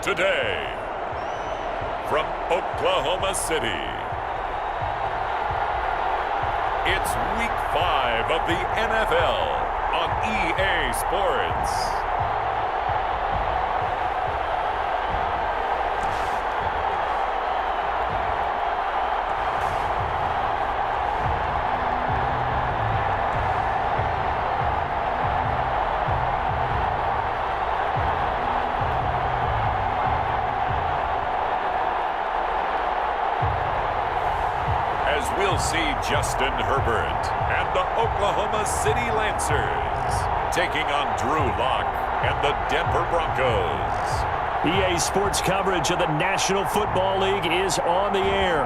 Today, from Oklahoma City, it's Week 5 of the NFL on EA Sports. We'll see Justin Herbert and the Oklahoma City Lancers taking on Drew Lock and the Denver Broncos. EA Sports coverage of the National Football League is on the air.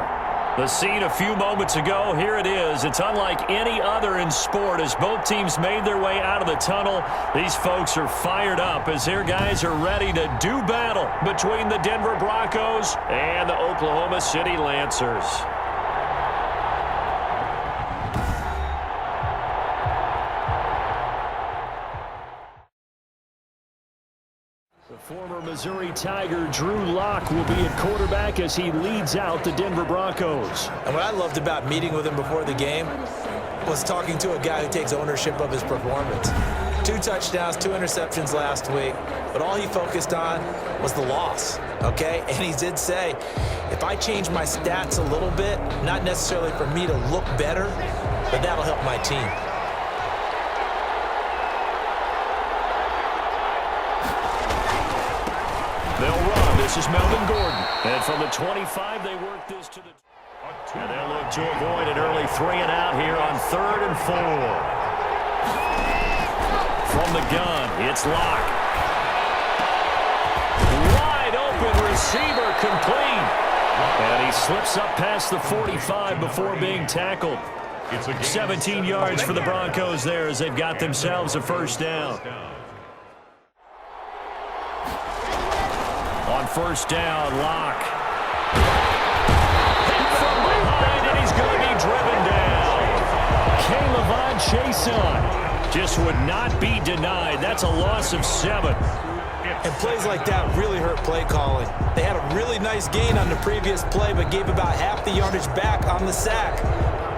The scene a few moments ago, here it is. It's unlike any other in sport as both teams made their way out of the tunnel. These folks are fired up as their guys are ready to do battle between the Denver Broncos and the Oklahoma City Lancers. Former Missouri Tiger Drew Lock will be at quarterback as he leads out the Denver Broncos. And what I loved about meeting with him before the game was talking to a guy who takes ownership of his performance. 2 touchdowns, 2 interceptions last week, but all he focused on was the loss, okay? And he did say, if I change my stats a little bit, not necessarily for me to look better, but that'll help my team. They'll run. This is Melvin Gordon. And from the 25, they work this to the... And they'll look to avoid an early 3-and-out here on 3rd and 4. From the gun, it's Lock. Wide open receiver complete. And he slips up past the 45 before being tackled. 17 yards for the Broncos there as they've got themselves a first down. On first down, Lock. Hit from behind, and he's going to be driven down. Caleb Chason just would not be denied. That's a loss of 7. And plays like that really hurt play calling. They had a really nice gain on the previous play, but gave about half the yardage back on the sack.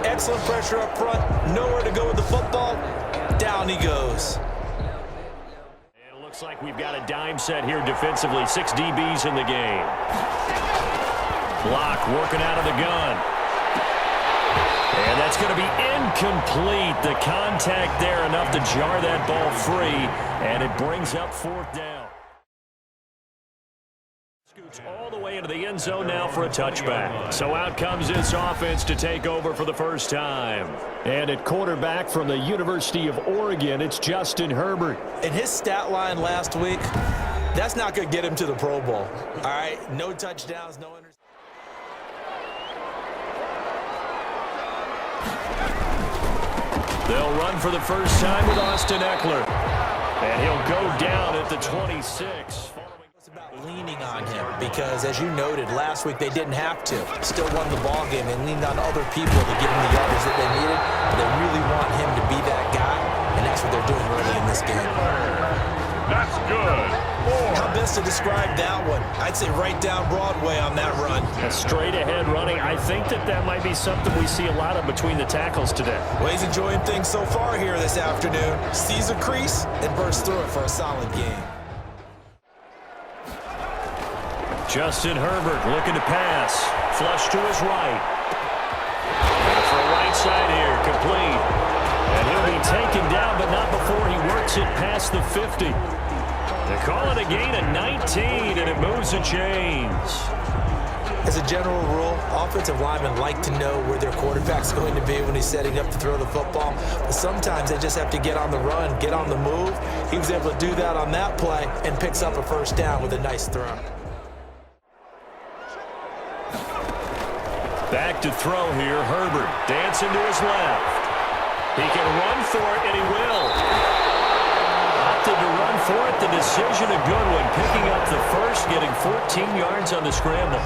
Excellent pressure up front, nowhere to go with the football. Down he goes. Looks like we've got a dime set here defensively. 6 DBs in the game. Lock working out of the gun. And that's going to be incomplete. The contact there enough to jar that ball free. And it brings up 4th down. Scoots all the way into the end zone now for a touchback. So out comes this offense to take over for the first time. And at quarterback from the University of Oregon, it's Justin Herbert. And his stat line last week, that's not going to get him to the Pro Bowl. All right, no touchdowns, no interceptions. They'll run for the first time with Austin Eckler. And he'll go down at the 26. It's about leaning on him because, as you noted, last week they didn't have to. Still won the ball game. They leaned on other people to give him the yardage that they needed, but they really want him to be that guy, and that's what they're doing early in this game. That's good. How best to describe that one? I'd say right down Broadway on that run. A straight-ahead running. I think that might be something we see a lot of between the tackles today. Well, he's enjoying things so far here this afternoon. Sees a crease and bursts through it for a solid game. Justin Herbert looking to pass. Flush to his right. And for a right side here, complete. And he'll be taken down, but not before he works it past the 50. They call it a gain of 19, and it moves the chains. As a general rule, offensive linemen like to know where their quarterback's going to be when he's setting up to throw the football. But sometimes they just have to get on the run, get on the move. He was able to do that on that play and picks up a first down with a nice throw. Back to throw here, Herbert dancing to his left. He can run for it, and he will. Opted to run for it. The decision a good one. Picking up the first, getting 14 yards on the scramble.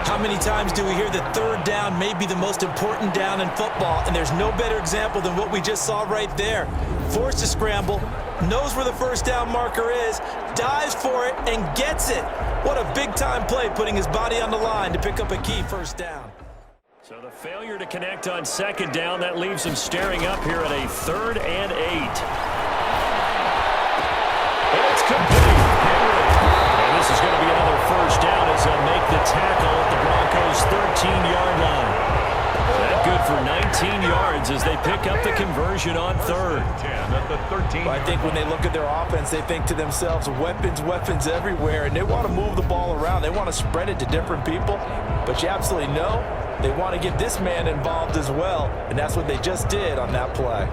How many times do we hear that third down may be the most important down in football, and there's no better example than what we just saw right there. Forced to scramble, knows where the first down marker is, dives for it, and gets it. What a big-time play, putting his body on the line to pick up a key first down. So the failure to connect on second down, that leaves him staring up here at a 3rd and 8. It's complete. Henry. And this is going to be another first down as they'll make the tackle at the Broncos' 13-yard line. That good for 19 yards as they pick up the conversion on 3rd. Well, I think when they look at their offense, they think to themselves, weapons everywhere, and they want to move the ball around. They want to spread it to different people, but you absolutely know they want to get this man involved as well, and that's what they just did on that play.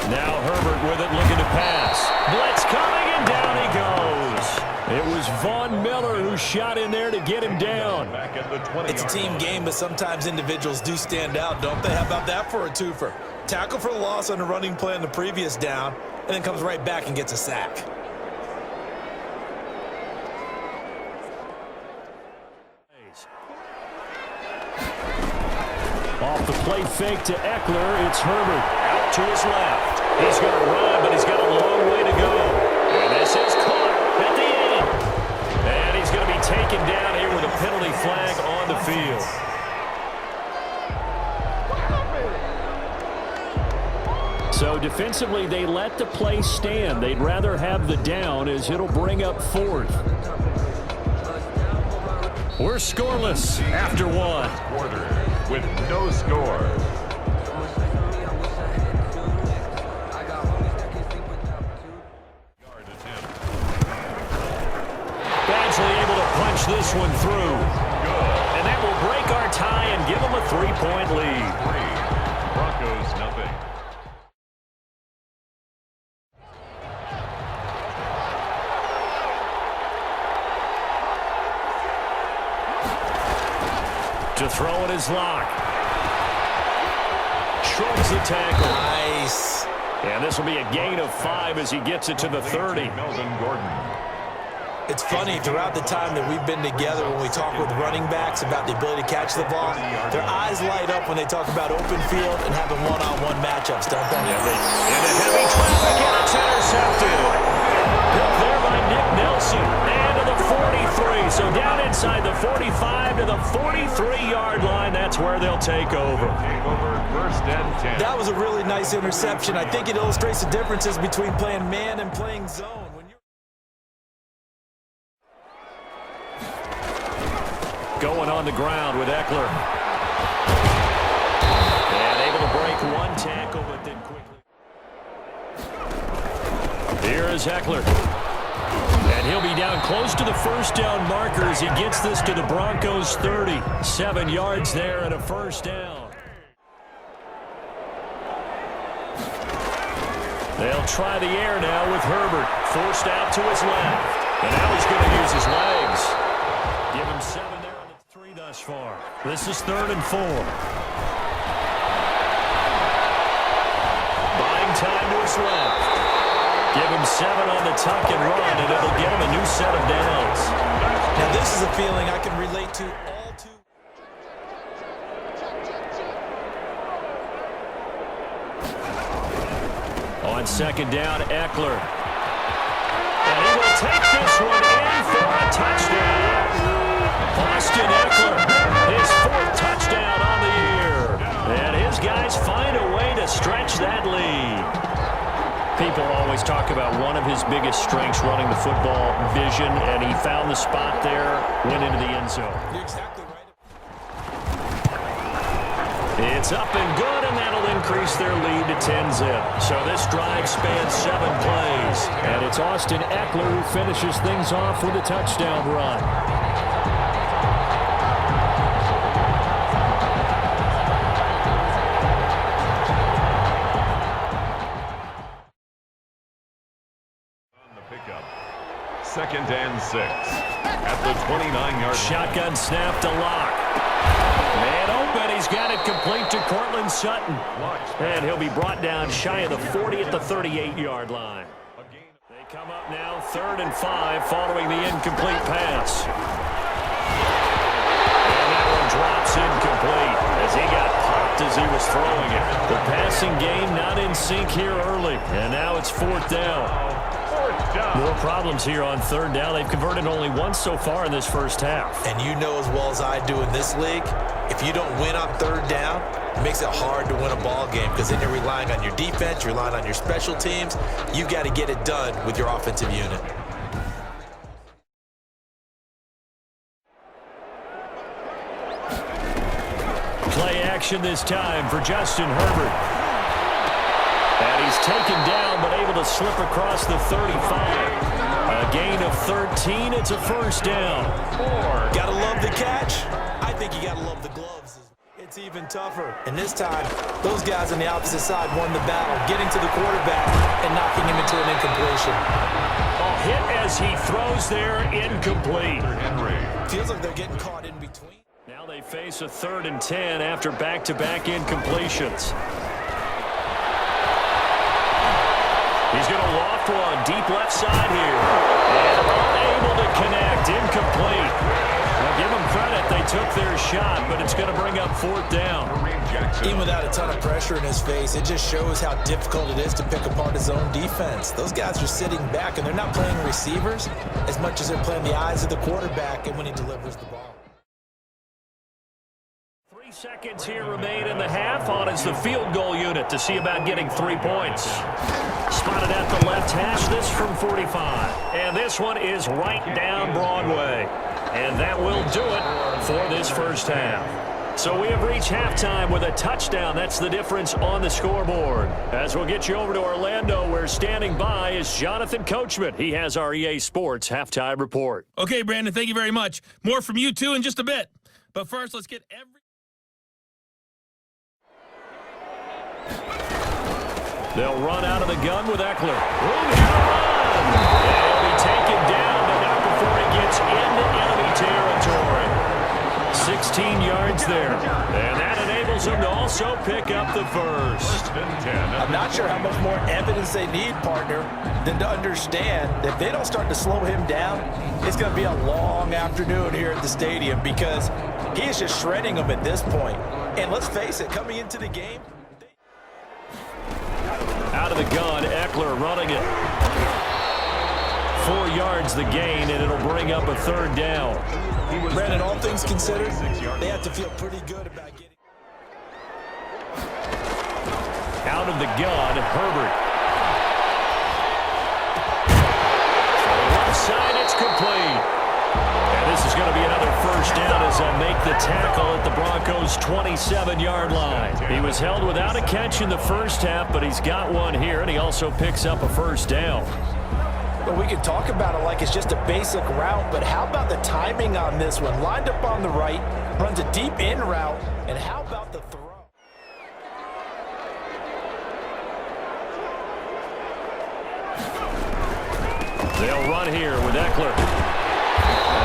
Now Herbert with it, looking to pass. Blitz coming, and down he goes. It was Von Miller who shot in there to get him down. It's a team game, but sometimes individuals do stand out, don't they? How about that for a twofer? Tackle for the loss on the running play on the previous down, and then comes right back and gets a sack. Off the play fake to Eckler, it's Herbert. Out to his left. He's going to run, but he's got a long way to go. And this is caught at the end. And he's going to be taken down here with a penalty flag on the field. So defensively, they let the play stand. They'd rather have the down as it'll bring up 4th. We're scoreless after 1. Quarter with no score. Badgley able to punch this one through. And that will break our tie and give them a 3-point lead. Broncos nothing. To throw it is Locke. Shrugs the tackle. Nice. And this will be a gain of 5 as he gets it to the 30. Melvin Gordon. It's funny, throughout the time that we've been together, when we talk with running backs about the ability to catch the ball, their eyes light up when they talk about open field and having one-on-one matchups, don't they? Into heavy traffic, and it's intercepted. Hit there by Nick Nelson. And to the 43. So down inside the 45 to the 43-yard line. That's where they'll take over. First and 10. That was a really nice interception. I think it illustrates the differences between playing man and playing zone. Going on the ground with Eckler. And able to break one tackle, but then quickly. Here is Eckler. And he'll be down close to the first down marker as he gets this to the Broncos' 30. 7 yards there and a first down. They'll try the air now with Herbert. Forced out to his left. And now he's going to use his legs. Give him 7 there on the 3 thus far. This is 3rd and 4. Buying time to his left. Give him 7 on the tuck and run, and it'll get him a new set of downs. Now this is a feeling I can relate to all too. On second down, Eckler. And he will take this one in for a touchdown. Austin Eckler, his 4th touchdown on the year. And his guys find a way to stretch that lead. People always talk about one of his biggest strengths running the football, vision, and he found the spot there, went into the end zone. You're exactly right. It's up and good, and that'll increase their lead to 10-zip. So this drive spans 7 plays, and it's Austin Eckler who finishes things off with a touchdown run. Second and 6 at the 29-yard. Shotgun snap to Locke. Man open, he's got it complete to Cortland Sutton. And he'll be brought down shy of the 40 at the 38-yard line. They come up now 3rd and 5 following the incomplete pass. And that one drops incomplete as he got popped as he was throwing it. The passing game not in sync here early. And now it's 4th down. More problems here on third down. They've converted only once so far in this first half. And you know as well as I do in this league, if you don't win on third down, it makes it hard to win a ball game because then you're relying on your defense, you're relying on your special teams. You've got to get it done with your offensive unit. Play action this time for Justin Herbert. And he's taken down but able to slip across the 35. A gain of 13. It's a first down. Gotta love the catch. I think you gotta love the gloves. It's even tougher. And this time, those guys on the opposite side won the battle, getting to the quarterback and knocking him into an incompletion. A hit as he throws there, incomplete. Feels like they're getting caught in between. Now they face a 3rd and 10 after back-to-back incompletions. He's going to loft one deep left side here. And unable to connect, incomplete. Well, give them credit, they took their shot, but it's going to bring up 4th down. Even without a ton of pressure in his face, it just shows how difficult it is to pick apart his own defense. Those guys are sitting back, and they're not playing receivers as much as they're playing the eyes of the quarterback and when he delivers the ball. 3 seconds here remain in the half. On is the field goal unit to see about getting 3 points. Spotted at the left hash, this from 45. And this one is right down Broadway. And that will do it for this first half. So we have reached halftime with a touchdown. That's the difference on the scoreboard. As we'll get you over to Orlando, where standing by is Jonathan Coachman. He has our EA Sports halftime report. Okay, Brandon, thank you very much. More from you, too, in just a bit. But first, let's get They'll run out of the gun with Eckler. Room here to run. He'll be taken down, but not before he gets into enemy territory. 16 yards there. And that enables him to also pick up the first. I'm not sure how much more evidence they need, partner, than to understand that if they don't start to slow him down, it's going to be a long afternoon here at the stadium because he is just shredding them at this point. And let's face it, coming into the game, out of the gun, Eckler running it. 4 yards the gain, and it'll bring up a 3rd down. Brandon, all things considered, they have to feel pretty good about getting out of the gun, Herbert. So left side, it's complete. And this is going to be another first down as they'll make the tackle at the Broncos' 27-yard line. He was held without a catch in the first half, but he's got one here, and he also picks up a first down. Well, we can talk about it like it's just a basic route, but how about the timing on this one? Lined up on the right, runs a deep in route, and how about the throw? They'll run here with Eckler.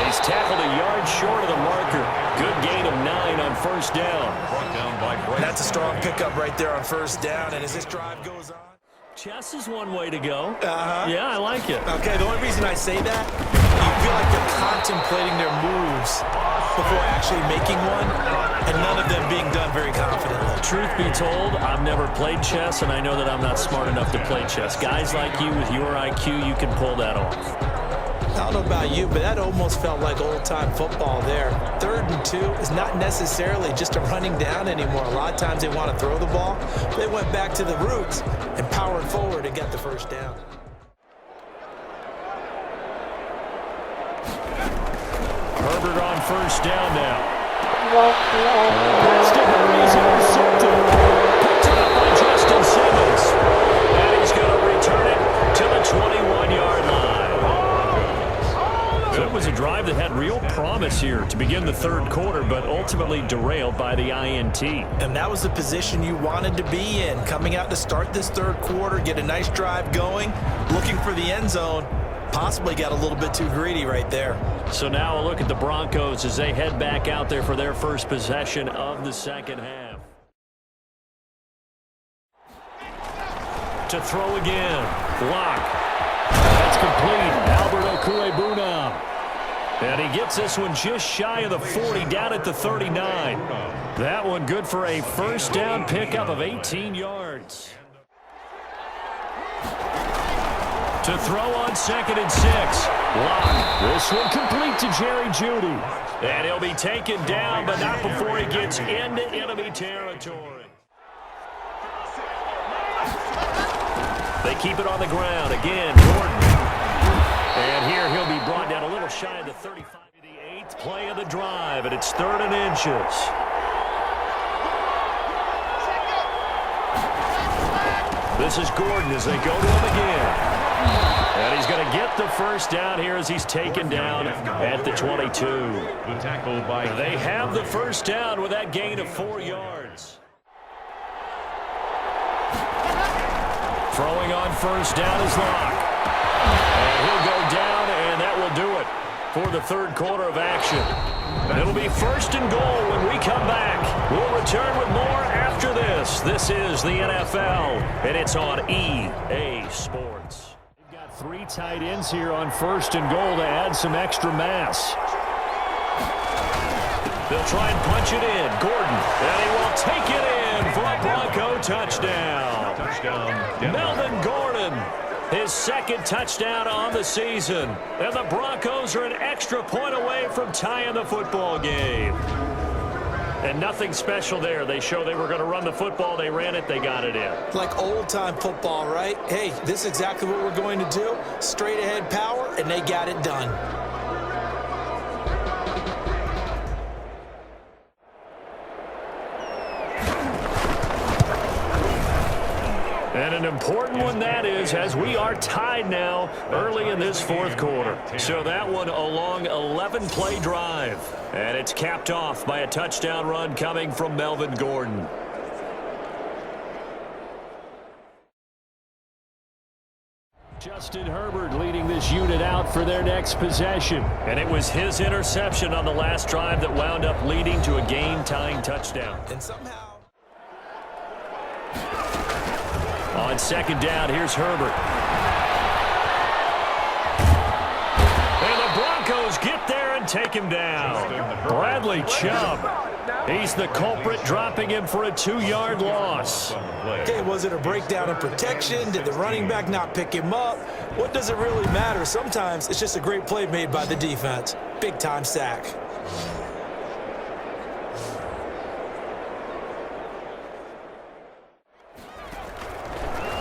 He's tackled a yard short of the marker. Good gain of 9 on first down. That's a strong pickup right there on first down, and as this drive goes on. Chess is one way to go. Yeah, I like it. Okay, the only reason I say that, you feel like they're contemplating their moves before actually making one, and none of them being done very confidently. Truth be told, I've never played chess, and I know that I'm not smart enough to play chess. Guys like you with your IQ, you can pull that off. I don't know about you, but that almost felt like old-time football there. 3rd and 2 is not necessarily just a running down anymore. A lot of times they want to throw the ball. They went back to the roots and powered forward and got the first down. Herbert on first down now. Pass to Hurry is intercepted. Picked up by Justin Simmons. And he's going to return it to the 21-yard line. So it was a drive that had real promise here to begin the 3rd quarter, but ultimately derailed by the INT. And that was the position you wanted to be in, coming out to start this 3rd quarter, get a nice drive going, looking for the end zone. Possibly got a little bit too greedy right there. So now a look at the Broncos as they head back out there for their first possession of the second half. To throw again. Block. That's complete. Albert Okwuegbunam. And he gets this one just shy of the 40, down at the 39. That one good for a first down pickup of 18 yards. To throw on 2nd and 6. Lock. This one complete to Jerry Jeudy. And he'll be taken down, but not before he gets into enemy territory. They keep it on the ground. Again, Gordon. And here he'll be brought down a little shy of the 35. The 8th play of the drive, and it's 3rd and inches. This is Gordon as they go to him again. And he's going to get the first down here as he's taken down at the 22. The tackle by They have the first down with that gain of 4 yards. Throwing on first down is Locke. And he'll go down, and that will do it for the 3rd quarter of action. It'll be 1st and goal when we come back. We'll return with more after this. This is the NFL, and it's on EA Sports. They've got 3 tight ends here on 1st and goal to add some extra mass. They'll try and punch it in. Gordon, and he will take it in for a Bronco touchdown. Melvin Gordon, his 2nd touchdown on the season. And the Broncos are an extra point away from tying the football game. And nothing special there. They show they were going to run the football. They ran it. They got it in. Like old-time football, right? Hey, this is exactly what we're going to do. Straight-ahead power, and they got it done. And an important one that is, as we are tied now early in this 4th quarter. So that one a long 11-play drive. And it's capped off by a touchdown run coming from Melvin Gordon. Justin Herbert leading this unit out for their next possession. And it was his interception on the last drive that wound up leading to a game-tying touchdown. And somehow... On 2nd down, here's Herbert. And the Broncos get there and take him down. Bradley Chubb. He's the culprit, dropping him for a 2-yard loss. Okay, was it a breakdown in protection? Did the running back not pick him up? What does it really matter? Sometimes it's just a great play made by the defense. Big-time sack.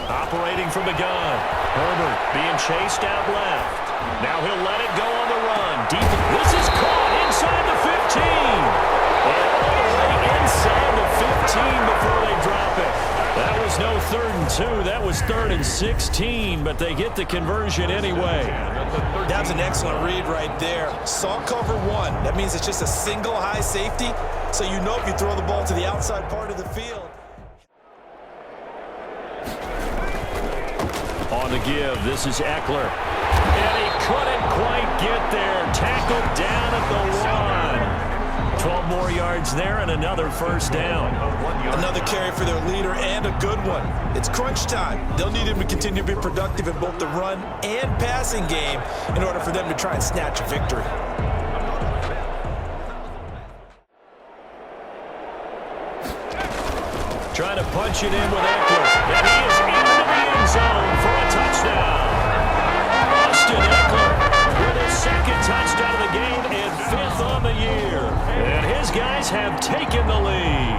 Operating from the gun. Herbert being chased out left. Now he'll let it go on the run. Deep. This is caught inside the 15. And all the way inside the 15 before they drop it. That was no 3rd and 2. That was 3rd and 16, but they get the conversion anyway. That's an excellent read right there. Saw cover 1. That means it's just a single high safety, so you know if you throw the ball to the outside part of the field. On the give, this is Eckler. And he couldn't quite get there. Tackled down at the 1. 12 more yards there and another first down. Another carry for their leader and a good one. It's crunch time. They'll need him to continue to be productive in both the run and passing game in order for them to try and snatch a victory. Trying to punch it in with Eckler. And he is into the end zone for a touchdown. Austin Eckler with his 2nd touchdown of the game and 5th on the year. And his guys have taken the lead.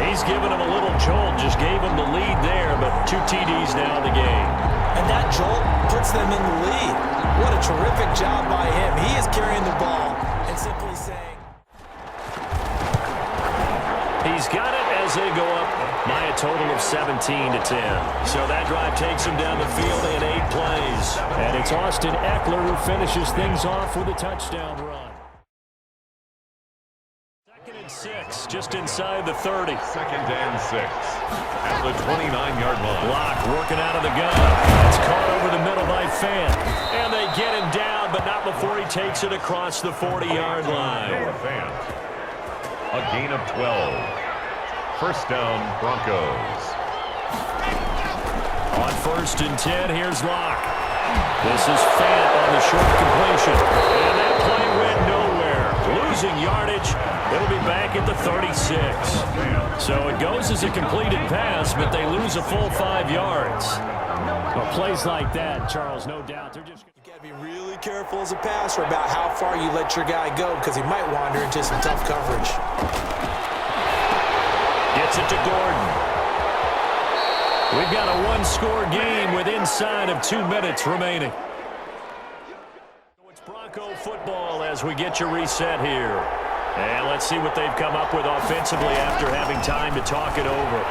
He's given him a little jolt, just gave him the lead there, but 2 TDs now in the game. And that jolt puts them in the lead. What a terrific job by him. He is carrying the ball and simply saying... He's got it as they go up by a total of 17-10. So that drive takes him down the field in 8 plays. And it's Austin Eckler who finishes things off with a touchdown run. 2nd and 6, just inside the 30. 2nd and 6 at the 29-yard line. Locke working out of the gun. It's caught over the middle by Fant. And they get him down, but not before he takes it across the 40-yard line. A gain of 12. First down, Broncos. On 1st and 10, here's Locke. This is Fant on the short completion. And that play went nowhere. Losing yardage. It'll be back at the 36. So it goes as a completed pass, but they lose a full 5 yards. Well, plays like that, Charles, no doubt. They're just... You got to be really careful as a passer about how far you let your guy go because he might wander into some tough coverage. Gets it to Gordon. We've got a one-score game with inside of 2 minutes remaining. It's Bronco football as we get you reset here. And let's see what they've come up with offensively after having time to talk it over.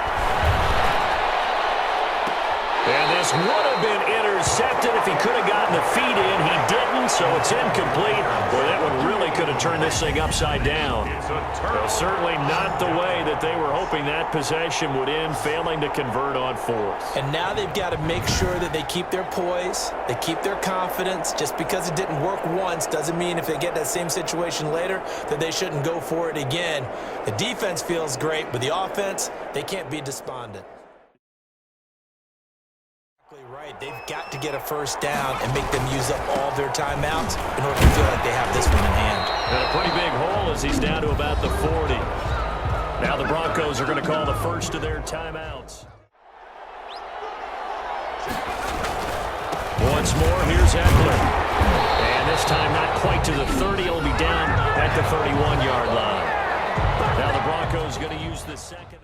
And this would have been intercepted if he could have gotten the feet in. He didn't, so it's incomplete. Boy, that one really could have turned this thing upside down. Well, certainly not the way that they were hoping that possession would end, failing to convert on fourth. And now they've got to make sure that they keep their poise, they keep their confidence. Just because it didn't work once doesn't mean if they get that same situation later that they shouldn't go for it again. The defense feels great, but the offense, they can't be despondent. Right, they've got to get a first down and make them use up all their timeouts in order to feel like they have this one in hand. And a pretty big hole as he's down to about the 40. Now the Broncos are going to call the first of their timeouts. Once more, here's Eckler. And this time not quite to the 30. He'll be down at the 31-yard line. Now the Broncos going to use the second.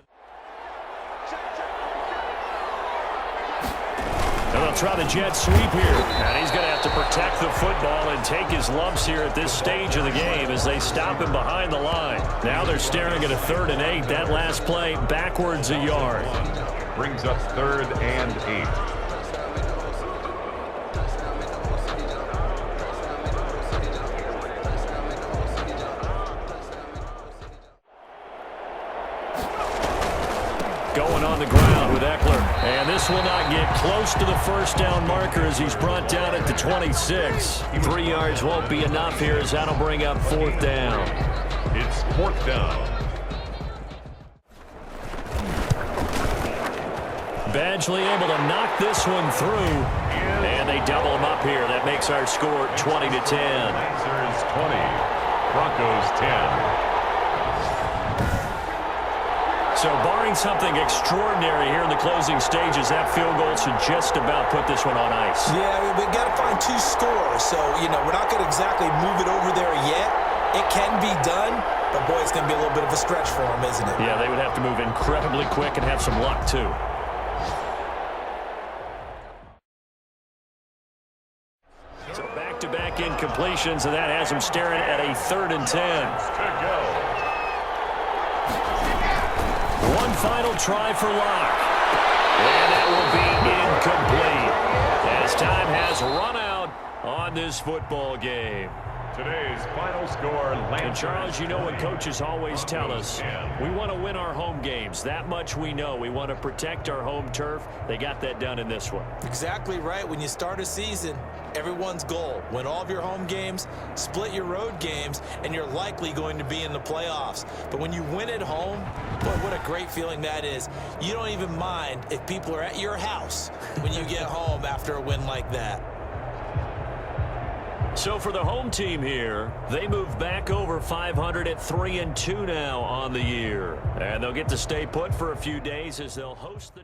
And they'll try the jet sweep here. And he's going to have to protect the football and take his lumps here at this stage of the game as they stop him behind the line. Now they're staring at a 3rd and 8. That last play backwards a yard. Brings up 3rd and 8. Going on the ground with Eckler. And this will not get close to the first down marker as he's brought down at the 26. 3 yards won't be enough here as that'll bring up 4th down. It's 4th down. Badgley able to knock this one through. And they double him up here. That makes our score 20 to 10. Lancers 20. Broncos 10. So barring something extraordinary here in the closing stages, that field goal should just about put this one on ice. Yeah, we've got to find 2 scores. So, we're not going to exactly move it over there yet. It can be done, but boy, it's going to be a little bit of a stretch for them, isn't it? Yeah, they would have to move incredibly quick and have some luck, too. So back-to-back incompletions, and that has them staring at a 3rd and 10. To go. One final try for Locke. And that will be incomplete as time has run out on this football game. Today's final score, Lancers. And Charles, you know what coaches always tell us, we want to win our home games. That much we know. We want to protect our home turf. They got that done in this one. Exactly right. When you start a season, everyone's goal, win all of your home games, split your road games, and you're likely going to be in the playoffs. But when you win at home, boy, what a great feeling that is. You don't even mind if people are at your house when you get home after a win like that. So for the home team here, they move back over 500 at 3-2 now on the year. And they'll get to stay put for a few days as they'll host the...